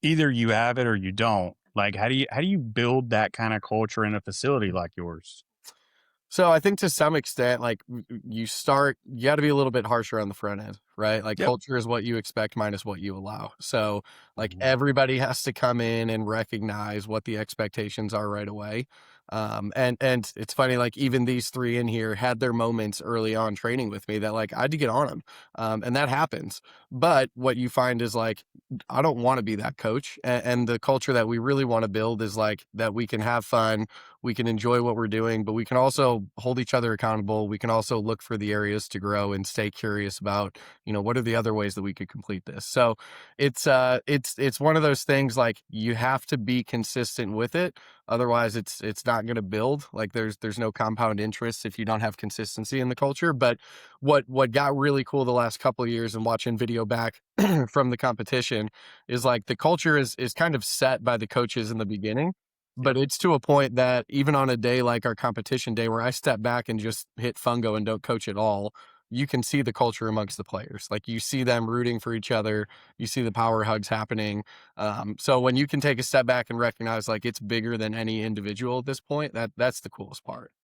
Either you have it or you don't. Like, how do you build that kind of culture in a facility like yours? So I think to some extent, like you got to be a little bit harsher on the front end, right? Like Yep. culture is what you expect minus what you allow. So like Mhm. everybody has to come in and recognize what the expectations are right away. And it's funny, like even these three in here had their moments early on training with me that like I had to get on them, and that happens. But what you find is like I don't want to be that coach, and the culture that we really want to build is like that we can have fun, we can enjoy what we're doing, but we can also hold each other accountable. We can also look for the areas to grow and stay curious about, what are the other ways that we could complete this. So it's one of those things like you have to be consistent with it. Otherwise it's not going to build. Like there's no compound interest if you don't have consistency in the culture. But what got really cool the last couple of years and watching video back from the competition is like the culture is kind of set by the coaches in the beginning, but Yep. it's to a point that even on a day like our competition day where I step back and just hit fungo and don't coach at all, you can see the culture amongst the players. Like you see them rooting for each other, you see the power hugs happening. So when you can take a step back and recognize like it's bigger than any individual at this point, that's the coolest part.